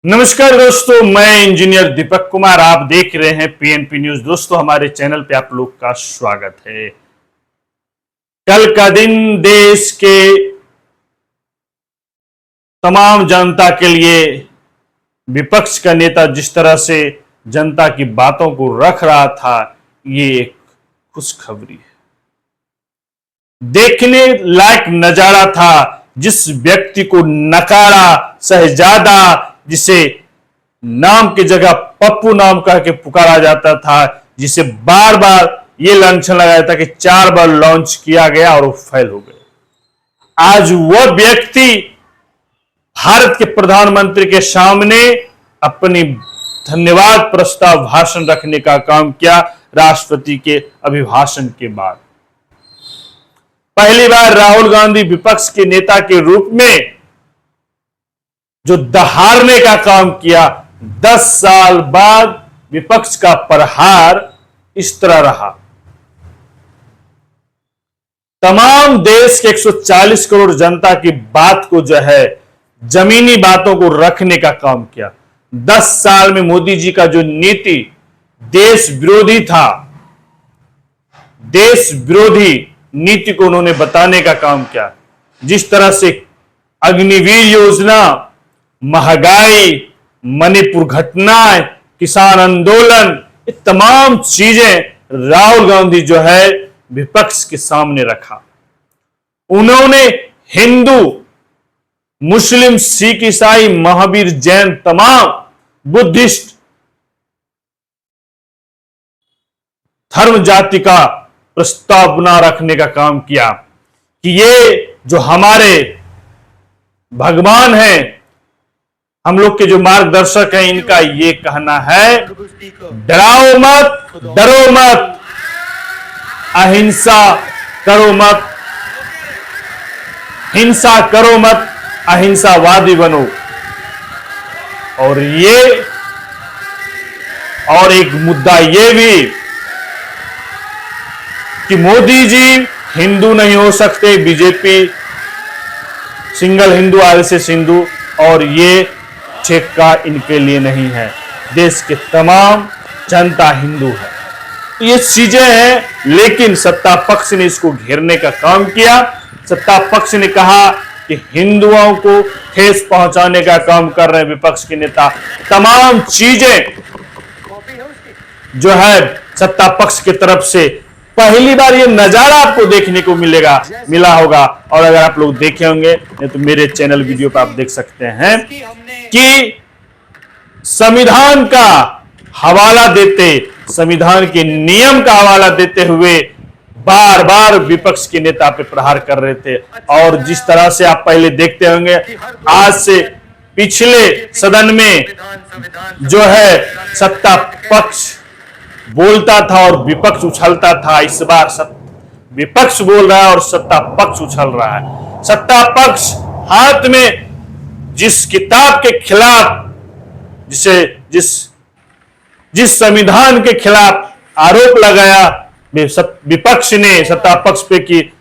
नमस्कार दोस्तों, मैं इंजीनियर दीपक कुमार। आप देख रहे हैं पीएनपी न्यूज। दोस्तों, हमारे चैनल पे आप लोग का स्वागत है। कल का दिन देश के तमाम जनता के लिए विपक्ष का नेता जिस तरह से जनता की बातों को रख रहा था, ये एक खुशखबरी है। देखने लायक नजारा था। जिस व्यक्ति को नकारा शहजादा, जिसे नाम की जगह पप्पू नाम कह के पुकारा जाता था, जिसे बार बार ये लांछन लगाया था कि 4 बार लॉन्च किया गया और वो फेल हो गया। आज वह व्यक्ति भारत के प्रधानमंत्री के सामने अपनी धन्यवाद प्रस्ताव भाषण रखने का काम किया। राष्ट्रपति के अभिभाषण के बाद पहली बार राहुल गांधी विपक्ष के नेता के रूप में जो दहाड़ने का काम किया। 10 साल बाद विपक्ष का प्रहार इस तरह रहा। तमाम देश के 140 करोड़ जनता की बात को जो है, जमीनी बातों को रखने का काम किया। 10 साल में मोदी जी का जो नीति देश विरोधी था, देश विरोधी नीति को उन्होंने बताने का काम किया। जिस तरह से अग्निवीर योजना, महंगाई, मणिपुर घटनाएं, किसान आंदोलन, ये तमाम चीजें राहुल गांधी जो है विपक्ष के सामने रखा। उन्होंने हिंदू, मुस्लिम, सिख, ईसाई, महावीर, जैन, तमाम बुद्धिस्ट धर्म जाति का प्रस्तावना रखने का काम किया कि ये जो हमारे भगवान हैं, हम लोग के जो मार्गदर्शक हैं, इनका ये कहना है, डराओ मत, डरो मत, अहिंसा करो मत, हिंसा करो मत, अहिंसावादी बनो। और एक मुद्दा ये भी कि मोदी जी हिंदू नहीं हो सकते, BJP single Hindu, RSS Hindu, और ये ठेका इनके लिए नहीं है। देश के तमाम जनता हिंदू है। ये चीजें हैं, लेकिन सत्ता पक्ष ने इसको घेरने का काम किया। सत्ता पक्ष ने कहा कि हिंदुओं को ठेस पहुंचाने का काम कर रहे हैं विपक्ष के नेता। तमाम चीजें जो है सत्ता पक्ष की तरफ से पहली बार ये नजारा आपको देखने को मिला होगा। और अगर आप लोग देखे होंगे तो मेरे चैनल वीडियो पर आप देख सकते हैं कि संविधान का हवाला देते, संविधान के नियम का हवाला देते हुए बार बार विपक्ष के नेता पे प्रहार कर रहे थे। और जिस तरह से आप पहले देखते होंगे, आज से पिछले सदन में जो है सत्ता पक्ष बोलता था और विपक्ष उछलता था। इस बार विपक्ष बोल रहा है और सत्ता पक्ष उछल रहा है। सत्ता पक्ष हाथ में जिस किताब के खिलाफ, जिस संविधान के खिलाफ आरोप लगाया विपक्ष ने सत्ता पक्ष पे कि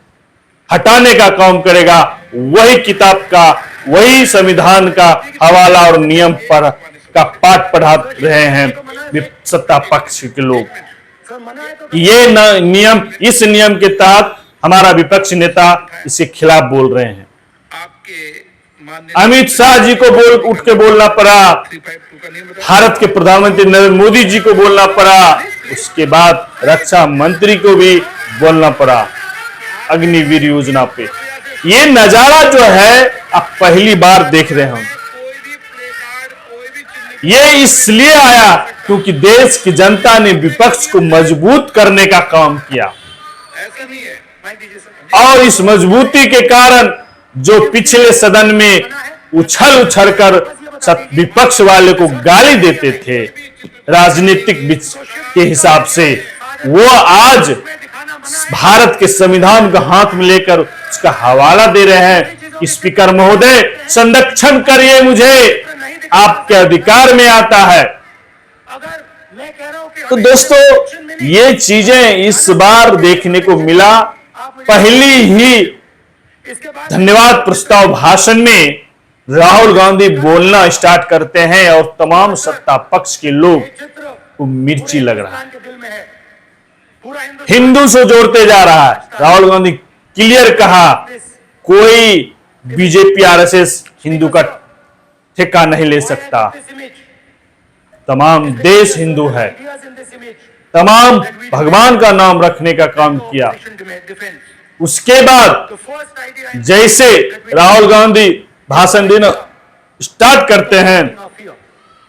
हटाने का काम करेगा, वही किताब का, वही संविधान का हवाला और नियम पर का पाठ पढ़ा रहे हैं सत्ता पक्ष के लोग। ये नियम, इस नियम के तहत हमारा विपक्ष नेता इसके खिलाफ बोल रहे हैं। अमित शाह जी को उठ के बोलना पड़ा, भारत के प्रधानमंत्री नरेंद्र मोदी जी को बोलना पड़ा, उसके बाद रक्षा मंत्री को भी बोलना पड़ा अग्निवीर योजना पे। ये नजारा जो है आप पहली बार देख रहे हैं। ये इसलिए आया क्योंकि देश की जनता ने विपक्ष को मजबूत करने का काम किया। और इस मजबूती के कारण जो पिछले सदन में उछल कर विपक्ष वाले को गाली देते थे राजनीतिक के हिसाब से, वो आज भारत के संविधान को हाथ में लेकर उसका हवाला दे रहे हैं कि स्पीकर महोदय, संरक्षण करिए, मुझे आपके अधिकार में आता है। तो दोस्तों, ये चीजें इस बार देखने को मिला। पहली ही धन्यवाद प्रस्ताव भाषण में राहुल गांधी बोलना स्टार्ट करते हैं और तमाम सत्ता पक्ष के लोग को मिर्ची लग रहा है, हिंदू से जोड़ते जा रहा है। राहुल गांधी क्लियर कहा, कोई बीजेपी आरएसएस हिंदू का ठेका नहीं ले सकता। तमाम देश हिंदू है, तमाम भगवान का नाम रखने का काम किया। उसके बाद जैसे राहुल गांधी भाषण देना स्टार्ट करते हैं,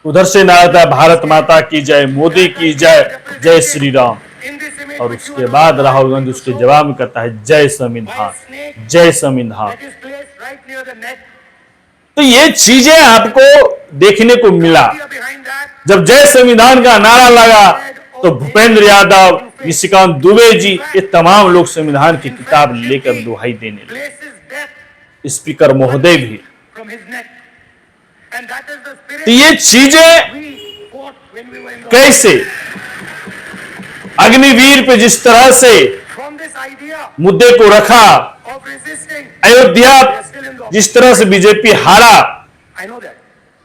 उधर से ना आता है भारत माता की जय, मोदी की जय, जय श्री राम। और उसके बाद राहुल गांधी उसके जवाब में कहता है जय संविधान, जय संविधान। तो ये चीजें आपको देखने को मिला। जब जय संविधान का नारा लगा तो भूपेंद्र यादव, निशिकांत दुबे जी, ये तमाम लोग संविधान की किताब लेकर दुहाई देने लगे, स्पीकर महोदय भी। तो ये चीजें कैसे अग्निवीर पे जिस तरह से मुद्दे को रखा, अयोध्या जिस तरह से बीजेपी हारा,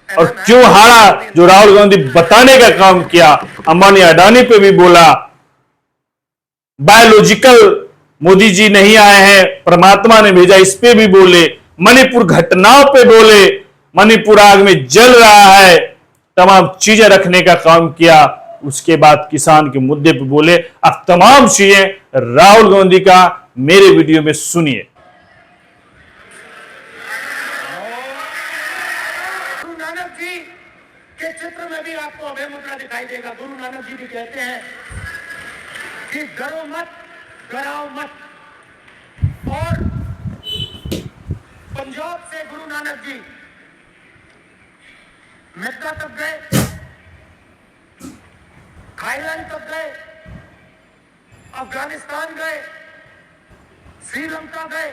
और क्यों हारा जो राहुल गांधी बताने का काम किया। अंबानी अडानी पे भी बोला, बायोलॉजिकल मोदी जी नहीं आए हैं, परमात्मा ने भेजा, इस पे भी बोले। मणिपुर घटनाओं पे बोले, मणिपुर आग में जल रहा है, तमाम चीजें रखने का काम किया। उसके बाद किसान के मुद्दे पे बोले। अब तमाम चीजें राहुल गांधी का मेरे वीडियो में सुनिए। गुरु नानक जी के चित्र में भी आपको अभय मुद्रा दिखाई देगा। गुरु नानक जी भी कहते हैं कि डरो मत, डराओ मत। और पंजाब से गुरु नानक जी मेक्का तक गए, थाईलैंड तक गए, अफगानिस्तान गए, श्रीलंका गए,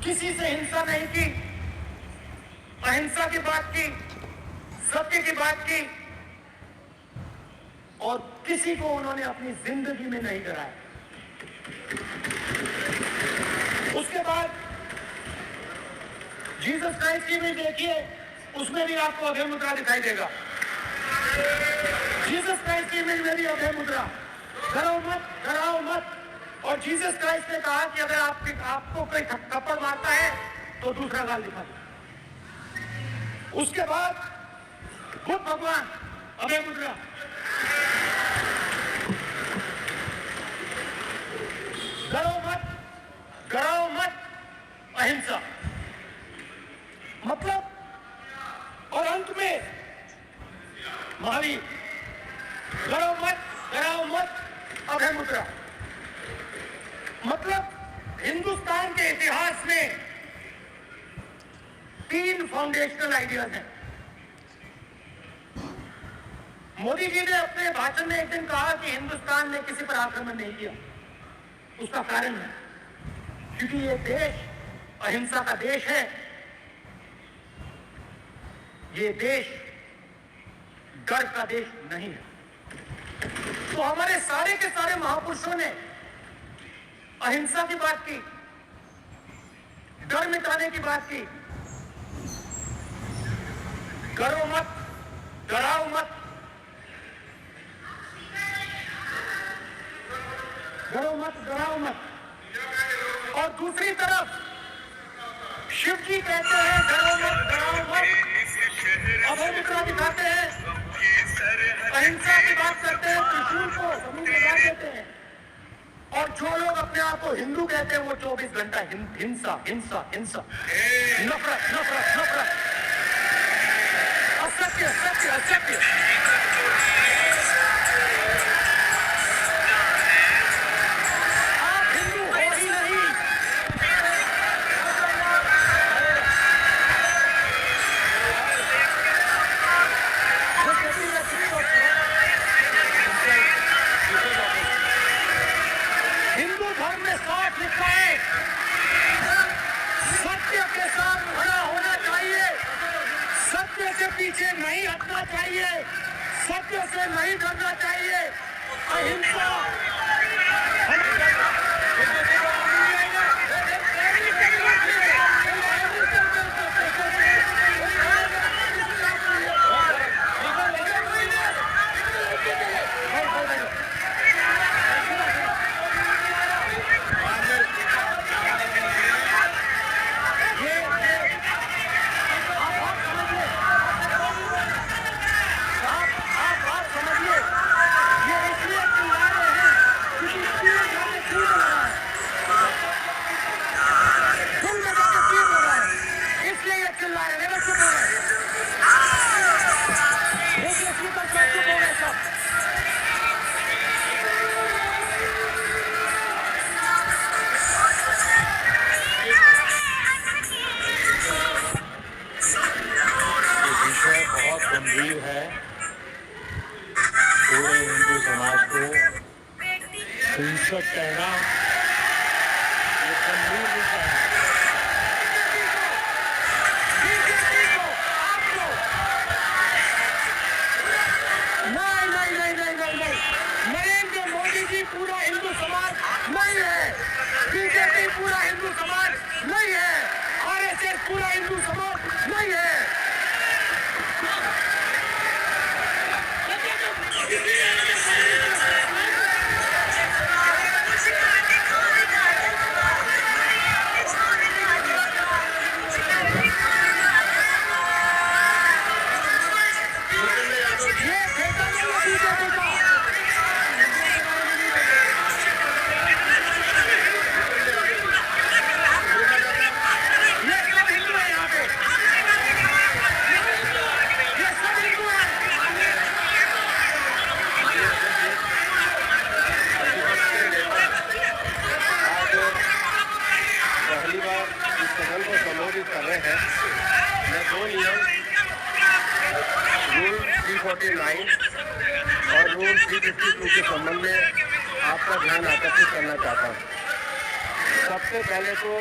किसी से हिंसा नहीं की, अहिंसा की बात की, सत्य की बात की, और किसी को उन्होंने अपनी जिंदगी में नहीं डराया। उसके बाद जीसस क्राइस्ट की भी देखिए, उसमें भी आपको अभय मुद्रा दिखाई देगा। जीसस क्राइस्ट की इमेज में भी अभय मुद्रा, डरो मत, डराओ मत। और जीसस क्राइस्ट ने कहा कि अगर आपको कोई थप्पड़ मारता है तो दूसरा गाल दिखा दो। उसके बाद खुद भगवान अभय मुद्रा, डरो मत, डराओ मत, अहिंसा। मतलब, और अंत में महावीर, डरो मत, डराओ मत, अभय मुद्रा। मतलब हिंदुस्तान के इतिहास में 3 फाउंडेशनल आइडियाज हैं। मोदी जी ने अपने भाषण में एक दिन कहा कि हिंदुस्तान ने किसी पर आक्रमण नहीं किया। उसका कारण है क्योंकि ये देश अहिंसा का देश है। ये देश डर का देश नहीं है। तो हमारे सारे के सारे महापुरुषों ने अहिंसा की बात की, डर मिटाने की बात की। डरो मत, डराओ मत, डरो मत, डराओ मत। और दूसरी तरफ शिव जी कहते हैं डरो मत, डराओ मत, अभय मुद्रा दिखाते हैं, अहिंसा की बात करते हैं, त्रिशूल को समूह लगा देते हैं। और जो लोग अपने आप को हिंदू कहते हैं वो 24 घंटा हिंसा, हिंसा, हिंसा, नफरत, नफरत, नफरत, असत्य, सत्य, असत्य। आप हिंदू हो ही नहीं। हिंदू धर्म में साफ लिखा है, सत्य के साथ खड़ा होना चाहिए, सत्य के पीछे नहीं हटना चाहिए, सत्य से नहीं डरना चाहिए। अहिंसा पहले चुप हो गए। देखिए स्पीकर साहब चुप हो गए सब। विषय बहुत गंभीर है। पूरे हिंदू समाज को हिंसक कहना ये गंभीर विषय है। नहीं, नरेंद्र मोदी जी पूरा हिंदू समाज नहीं है, बीजेपी पूरा हिंदू समाज नहीं है, आरएसएस पूरा हिंदू समाज नहीं है। ये फेंका नहीं है बीजेपी का। ये सब हिंदू है यहाँ पे, ये सब हिंदू है। पहली बार इस सदन को संबोधित कर रहे हैं। मैं दो नियम रूल 349 और रूल 352 के संबंध में आपका ध्यान आकर्षित करना चाहता हूँ। सबसे पहले तो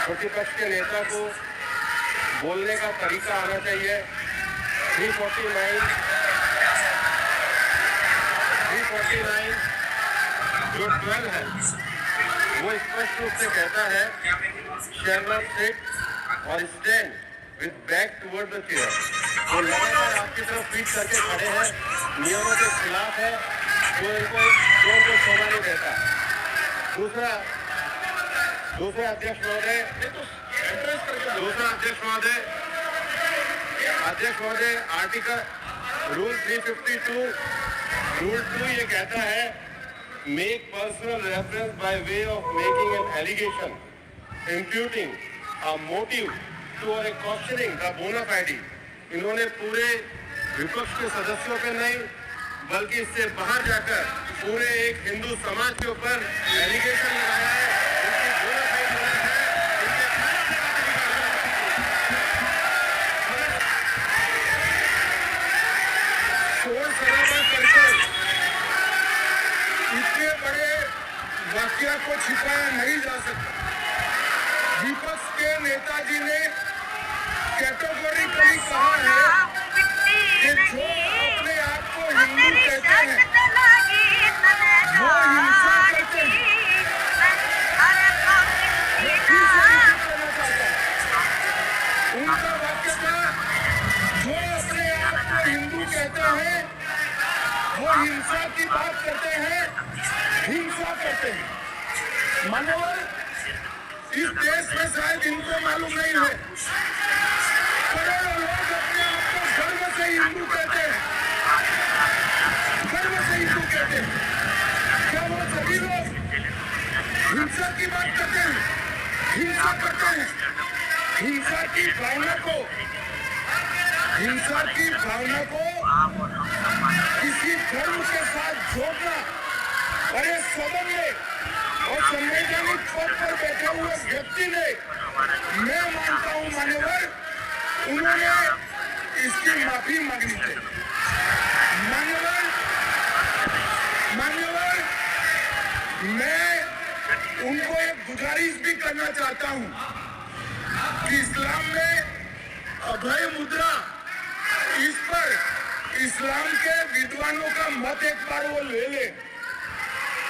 प्रतिपक्ष के नेता को बोलने का तरीका आना चाहिए। 349 जो 12 है वो स्पष्ट रूप से कहता है shall not sit or stand with back toward the chair। वो लगातार आपकी तरफ पीठ करके खड़े हैं, नियमों के खिलाफ है, जो इनको शोभा नहीं देता। दूसरा अध्यक्ष महोदय आर्टिकल रूल 352 रूल 2 ये कहता है make personal reference by way of making an allegation, imputing a motive to or cautioning the bona fide। इन्होंने पूरे विपक्ष के सदस्यों पे नहीं बल्कि इससे बाहर जाकर पूरे एक हिंदू समाज के ऊपर एलिगेशन लगाया है। उनकी bona fide गलत है, शोर शराबा करके इतने बड़े वाकया को छिपाया नहीं जा सकता। विपक्ष के नेताजी ने कैटेगोरिकली कहा है कि जो अपने आप को हिंदू कहते हैं वो हिंसा करते हैं। मैं फिर से रिपीट करना चाहता हूं। उनका वाक्य था जो अपने आप को हिंदू कहते हैं वो हिंसा की बात करते हैं, हिंसा करते हैं। मान्यवर, इस देश में शायद इनको मालूम नहीं है, करोड़ों लोग अपने आप को गर्व से हिंदू कहते हैं, गर्व से हिंदू कहते हैं। क्या वो सभी लोग हिंसा की बात करते हैं, हिंसा करते हैं? हिंसा की भावना को किसी धर्म के साथ जोड़ना, अरे सदन में और संवैधानिक पद पर बैठे हुए व्यक्ति ने, मैं मानता हूं मान्यवर, उन्होंने इसकी माफी मांगनी चाहिए। मान्यवर, मैं उनको एक गुजारिश भी करना चाहता हूं कि इस्लाम में अभय मुद्रा, इस पर इस्लाम के विद्वानों का मत एक बार वो ले ले।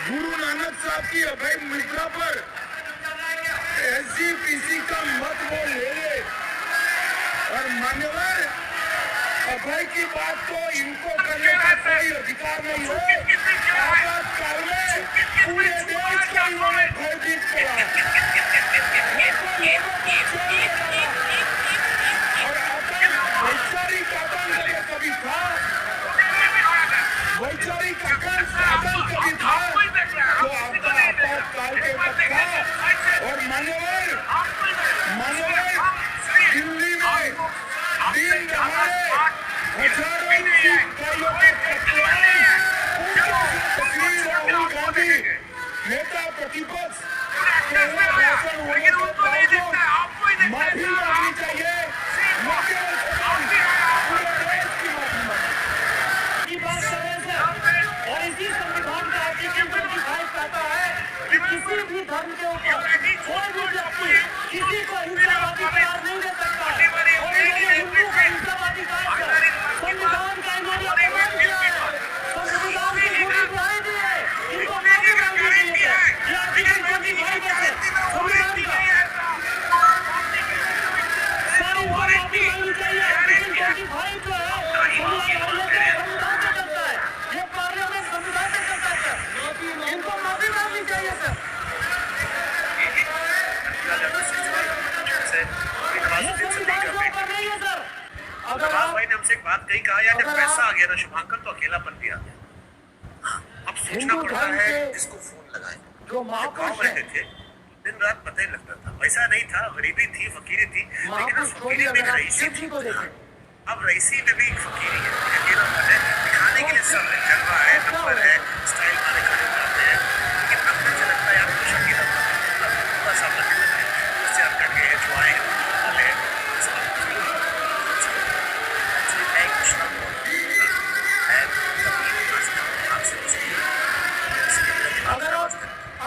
गुरु नानक साहब की अभय मुद्रा पर एसजीपीसी का मत वो ले ले। और मान्यवर, अभय की बात तो इनको करने का कोई अधिकार नहीं है। आपातकाल में पूरे देश का इन्होंने भयभीत करा, और वैचारिक आतंक कभी था, वैचारिक आतंक कभी था तो आपका आपातकाल के वक्त था। और मान्यवर, 25 जो है संविधान से चलता है, ये पार्लियामेंट संविधान से चलता है सर। इनको माफी मांगनी चाहिए सर। ये संविधान के ऊपर नहीं है सर। अगर आप भाई ने हमसे एक बात कही, कहा यार जब पैसा आ गया ना शुभांकर तो अकेलापन भी आ गया। अब सोचना हिंदू पड़ता धर्म है के किसको फोन लगाए। जो गाँव महापुरुष में है, रहते थे, दिन रात पता ही लगता था, पैसा नहीं था, गरीबी थी, फकीरी थी, लेकिन उस फकीरी में एक रईसी शिव जी थी। को देखें, अब रईसी में भी एक फकीरी है, अकेलापन है, दिखाने के लिए सब है, जलवा है, नंबर है, स्टाइल मारे खड़े जाते हैं, लेकिन अब मुझे लगता है यार कुछ अकेलापन थोड़ा सा लगने लगा है, जैसे आप करके जो आए हैं, मैं कुछ ना मैं कभी आपसे कुछ अगर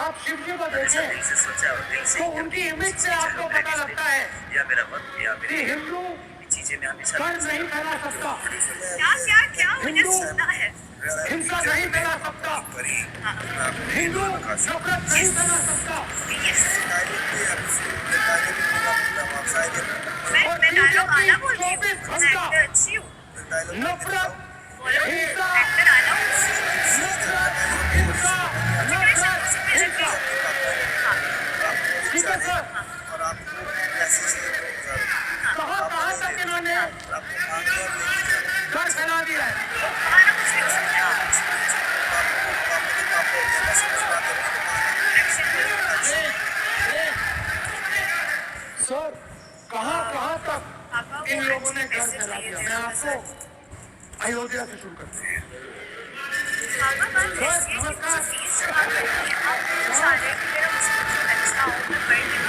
आप शिव जी को देखें दिल से सोचा और दिल से तो उनकी इमेज से आपको पता लगता है या मेरा वक्त या कि मेरी हिंदू चीजें में हमेशा कर्ज नहीं फैला सकता, क्या मुझे हिंदू सुनना है। हिंसा नहीं फैला सकता, हिंदू नफरत नहीं फैला सकता। मैं डायलॉग आना बोल रही हूँ, 24 मैं घंटा एक्टर अच्छी हूँ, नफरत, हिंसा, एक्टर आना हूँ। हिंसा, नफरत, हिंसा। ठीक है सर, कहाँ तक इन्होंने कर फैला दिया है। आना कुछ नहीं हो सकता। सर कहाँ तक इन लोगों ने कर फैला दिया। मैं आपको अयोध्या से शुरू करता हूँ। पापा बात ऐसी है कि मुझे फीस जमा करनी है। आप मुझे चाह रहे हैं कि मेरा मुझे अच्छा हो, मैं पढ़ लिख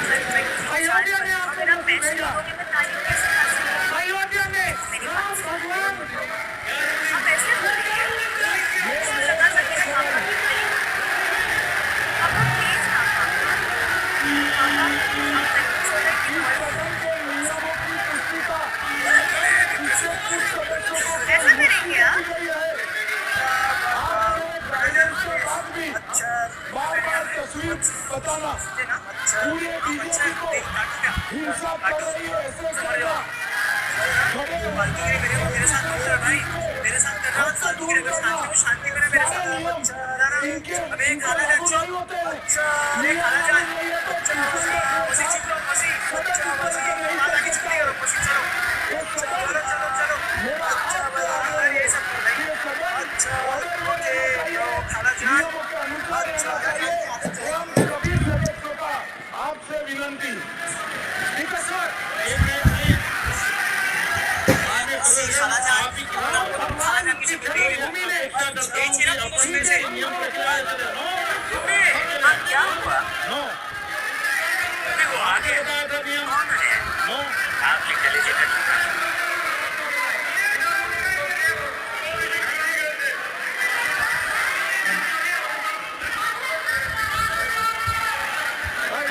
अयोध्या ने आपको मेरा नौकरी पैसे भेजा। लोगों में तारीफ कैसे कर सकते हैं? अयोध्या में राम भगवान आप ऐसे बोल रही हैं, मुझे लगा था कि पापा पापा प्लीज पापा आप नहीं बोल रहे कि ऐसा करेंगे आप? बार बार तस्वीर बताना, पूरे बीजेपी को हिंसा कर रही है ऐसे कहना, मेरे साथ मत कर भाई, मेरे साथ कर रहा शांति के लिए, शांति में मेरे साथ इनके अबे खाना लागू जा नहीं होते हैं। अबे खाना जा नहीं है तो मसी चिकलो मसी माता की छुट्टी करो मसी चलो चलो चलो चलो मेरा ये सब अच्छा ओके खाना जा नियमों के अनुसार रहना चाहिए। राम कबीर सदस्यों का आपसे विनंती। ठीक है सर, खाना जा खाना जा की छुट्टी भूमि ने ये चीज़ मुझमें से अब क्या हुआ अभी वो आगे कौन है आप लिख लीजिए कर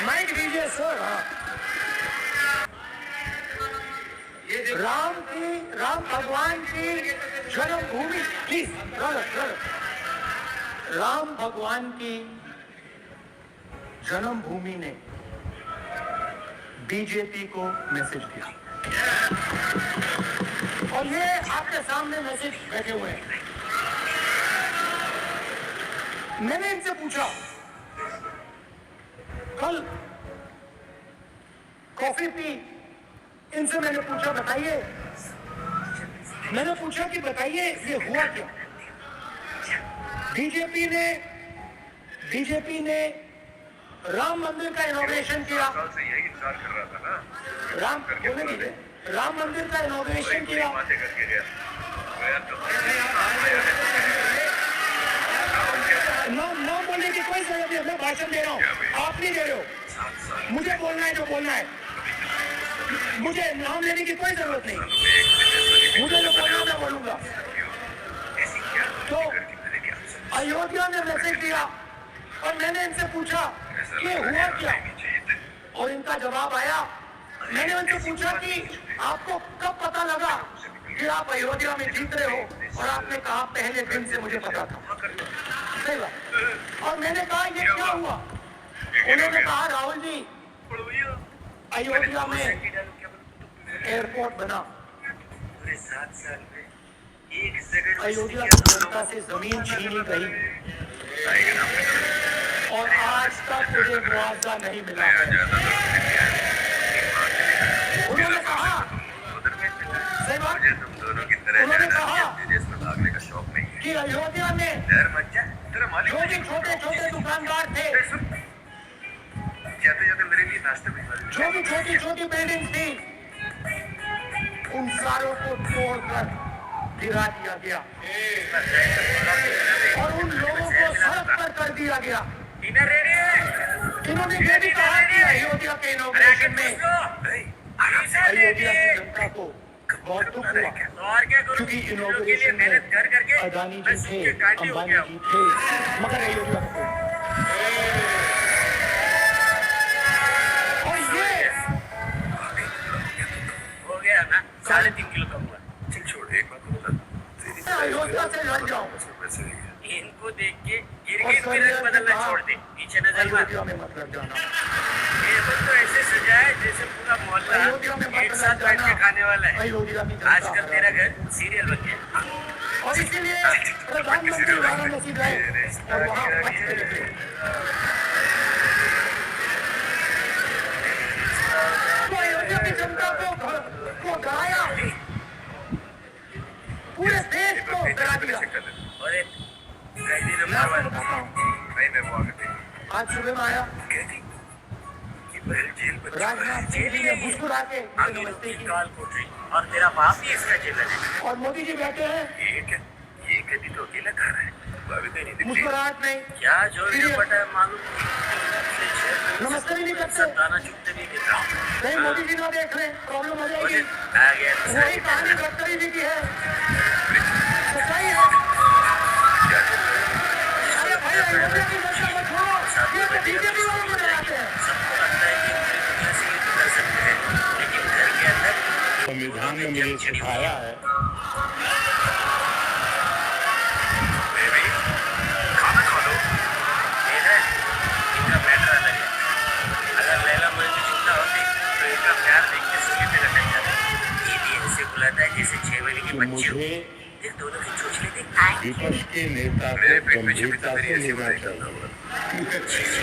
माइक दीजिए सर। राम भगवान की जन्मभूमि, प्लीज गलत। राम भगवान की जन्मभूमि ने बीजेपी को मैसेज दिया और ये आपके सामने मैसेज बैठे हुए हैं। मैंने इनसे पूछा, कल कॉफी पी, इनसे मैंने पूछा बताइए, मैंने पूछा कि बताइए ये हुआ क्या। बीजेपी ने राम मंदिर का इनॉग्रेशन किया, से यही इंतजार कर रहा था ना, राम बोले नहीं थे, राम मंदिर का इनॉग्रेशन किया। बातें करके गया नाम बोलने की कोई जरूरत नहीं है, मैं भाषण दे रहा हूँ, आप नहीं दे रहे हो। मुझे बोलना है जो बोलना है, मुझे नाम लेने की कोई जरूरत नहीं, मुझे जो बोलना मैं बोलूंगा। तो अयोध्या ने मैसेज दिया और मैंने इनसे पूछा कि हुआ क्या, और इनका जवाब आया। मैंने उनसे पूछा कि आपको कब पता लगा कि आप अयोध्या में जीत रहे हो, और आपने कहा पहले दिन से मुझे पता था। सही बात। और मैंने कहा ये क्या हुआ, उन्होंने कहा राहुल जी अयोध्या में एयरपोर्ट बना, पूरे 7 साल में एक सेकंड अयोध्या की जनता से जमीन छीनी गई और आज तक मुझे मुआवजा नहीं मिला है। उन्होंने कहा, सही बात, तुम दोनों की तरह उन्होंने कहा विदेश में भागने का शौक नहीं है। कि अयोध्या में डर मत जा, तेरा मालिक जो भी छोटे छोटे दुकानदार थे, जाते जाते मेरे लिए नाश्ता भिजवा दे। जो भी छोटी छोटी बिल्डिंग थी, उन सारों को तोड़कर गिरा दिया गया और उन लोगों को सड़क पर कर दिया गया। डिनर रेडी है। इन्होंने ये भी कहा कि अयोध्या के इनॉग्रेशन में अयोध्या की जनता को बहुत दुख हुआ, और क्या करूं? क्योंकि के लिए इनॉग्रेशन मेहनत कर करके में अदानी मैं जी सूखे थे, कांटे हो अंबानी गया जी थे, मगर अयोध्या को और ये हो गया ना 3.5 किलो कम हुआ। चल छोड़, एक बात बता, अयोध्या से लड़ जाऊं पैसे नहीं है। इनको देख के और गिरगिट में रंग बदलना छोड़ दे, पीछे नजर मत। अयोध्या में मत लड़ जाना। टेबल तो ऐसे सजाए जैसे पूरा मोहल्ला अयोध्या में मत एक लड़ साथ बैठ के जाना। खाने वाला है। अयोध्या की जनता आजकल तेरा घर सीरियल बन गया। और इसीलिए प्रधानमंत्री वाराणसी गए और वहां मत के तो अयोध्या की जनता को डराया, पूरे देश को डरा दिया। और एक कई दिन मैं आपको बताता हूँ, नहीं मैं वो आगे आज सुबह में आया, कहती कि बहन जेल में राजनाथ सिंह जी ने मुस्कुरा के मुझे आगे नमस्ते की काल कोट रही और तेरा बाप ही इसका जेलर है। और मोदी जी बैठे हैं, ये कहती तो अकेला खा रहा है, भाभी कहीं नहीं दिखती। मुस्कुराहट नहीं, क्या जो सीरियस। पता है मालूम नमस्ते भी नहीं करते। दाना चुपते नहीं देता। नहीं, मोदी जी ना देख रहे, प्रॉब्लम हो जाएगी। आ गया वही कहानी गडकरी जी की है, सच्चाई है। अरे भाई, अयोध्या की जनता को छोड़ो, ये तो बीजेपी वालों को डराते हैं। सबको लगता है कि पूरी दुनिया से ये कर सकते हैं, लेकिन घर के अंदर संविधान ने मुझे सिखाया है बेबी खाना खा लो। मेरा इनका मैटर अलग है। अगर लैला मुझे जिंदा होती तो इनका प्यार देख के सूली पे लटक जाता। ये भी ऐसे बुलाता है जैसे 6 महीने की कि बच्ची हो। मुझे फिर दोनों की चोचले देख आए। विपक्ष के नेता को गंभीरता से लेना चाहिए। जी, जी।